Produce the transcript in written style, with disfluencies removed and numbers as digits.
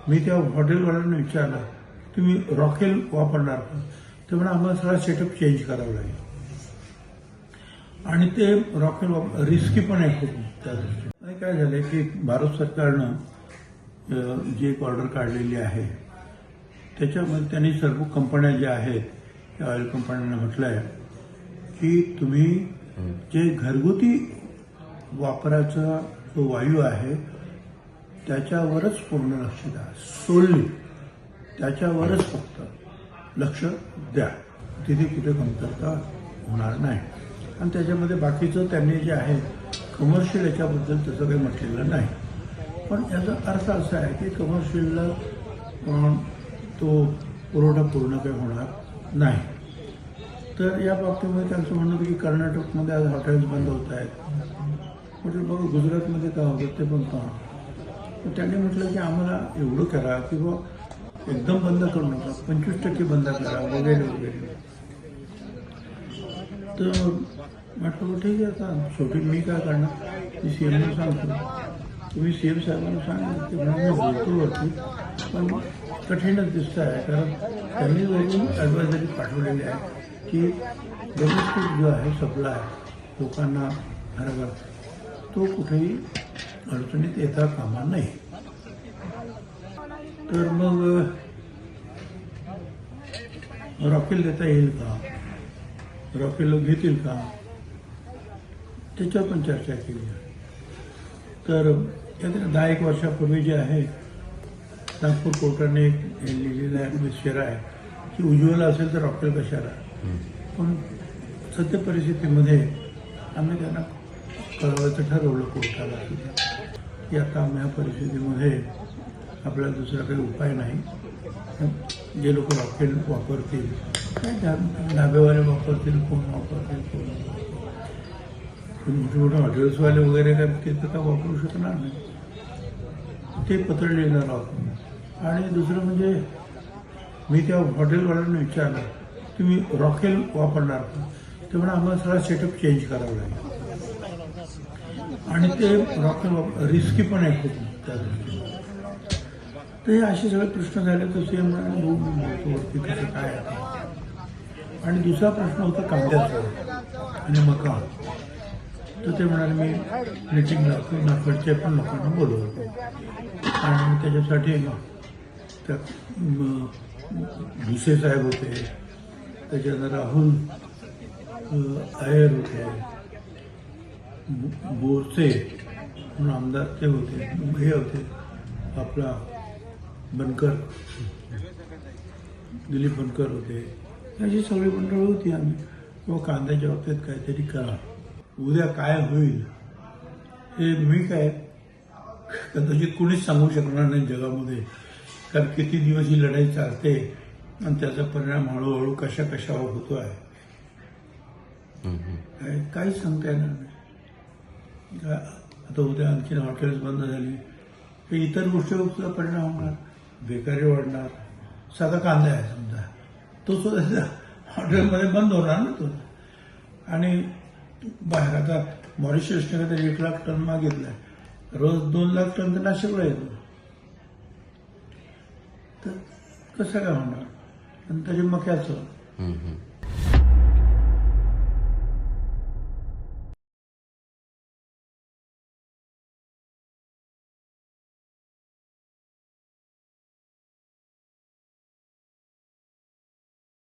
मी त्या हॉटेलवाल्यांना विचारलं तुम्ही रॉकेल वापरणार का? ते म्हणा आम्हाला सगळा सेटअप चेंज करावा लागेल आणि ते रॉकेल रिस्की पण आहे खूप त्या दृष्टीने. आणि काय झालंय की भारत सरकारनं जी एक ऑर्डर काढलेली आहे त्याच्यामध्ये त्यांनी सर्व कंपन्या ज्या आहेत त्या ऑइल कंपन्यांना म्हटलं आहे की तुम्ही जे घरगुती वापराचा जो वायू आहे त्याच्यावरच पूर्ण लक्ष द्या, सोडली त्याच्यावरच फक्त लक्ष द्या, तिथे कुठे कमतरता होणार नाही. आणि त्याच्यामध्ये बाकीचं त्यांनी जे आहे कमर्शियल याच्याबद्दल तसं काही म्हटलेलं नाही. पण याचा अर्थ असा आहे की कमर्शियलला तो पुरवठा पूर्ण काही होणार नाही. तर या बाबतीमध्ये त्यांचं म्हणणं होतं की कर्नाटकमध्ये आज हॉटेल्स बंद होत आहेत. म्हटलं बघा गुजरातमध्ये काय होतं ते पण पहा. तर त्यांनी म्हटलं की आम्हाला एवढं करा की बा एकदम बंद करू नका, 25% बंद करा वगैरे वगैरे. तर म्हटलं ठीक आहे, आता शेवटी मी काय करणार, मी सीएमला सांगतो. तुम्ही सीएम साहेबांना सांगितलं ते म्हणून मी बोलतो वरती, पण कठीणच दिसतं आहे कारण त्यांनी वरून ॲडवायझरी पाठवलेली आहे की डोमेस्टिक जो आहे सप्लाय लोकांना घराघर तो कुठेही अडचणीत येता कामा नाही. तर मग रॉकेल देता येईल का, रॉकेल घेतील का, त्याच्यावर पण चर्चा केली आहे. तर 10-1 वर्षापूर्वी जे आहे नागपूर कोर्टाने एक लिहिलेला विषय आहे की उज्ज्वला असेल तर रॉकेल कशाला. पण सध्या परिस्थितीमध्ये आम्ही त्यांना कळवायचं ठरवलं कोर्टाला की आता आम्ही ह्या परिस्थितीमध्ये आपल्याला दुसरा काही उपाय नाही. जे लोक रॉकेल वापरतील काय डाबेवाले वापरतील, कोण वापरतील, कोण मोठे मोठे हॉटेल्सवाले वगैरे काय ते तर काय वापरू शकणार नाही, ते पत्र लिहिणार आहोत. आणि दुसरं म्हणजे मी त्या हॉटेलवाल्यांना विचारलं तुम्ही रॉकेल वापरणार का? ते म्हणा आम्हाला सगळा सेटअप चेंज करावा लागेल आणि ते रॉकेल रिस्की पण आहे खूप त्या दृष्टीने. तर हे असे सगळे प्रश्न झाले तर सीएम म्हणाले बोलतो वरती कसं काय आहे. आणि दुसरा प्रश्न होता कांद्याचा आणि मका. तर ते म्हणाले मी मीटिंग लावतो, नागपूरच्या पण लोकांना बोलवतो आणि त्याच्यासाठी त्या भुसे साहेब होते, त्याच्यानंतर राहुल आयर होते, बोरसे म्हणून आमदार ते होते, हे होते आपला बनकर, दिलीप बनकर होते, अशी सगळी मंडळ होती. आम्ही किंवा कांद्याच्या बाबतीत काहीतरी करा, उद्या काय होईल हे मी काय कदाचित कुणीच सांगू शकणार नाही जगामध्ये. कारण किती दिवस ही लढाई चालते आणि त्याचा परिणाम हळूहळू कशा कशावर होतो आहे काहीच सांगता येणार नाही. आता उद्या आणखी हॉटेल्स बंद झाली तर इतर गोष्टीवर सुद्धा परिणाम होणार, बेकारी वाढणार. साधा कांदा आहे समजा, तो सुद्धा हॉटेलमध्ये बंद होणार ना तो. आणि बाहेर आता मॉरिशसने काहीतरी 1 लाख टन मागितलाय, रोज 2 लाख टन तर नाशिकला येतो. तर कसं काय होणार. आणि तरी मक्याचं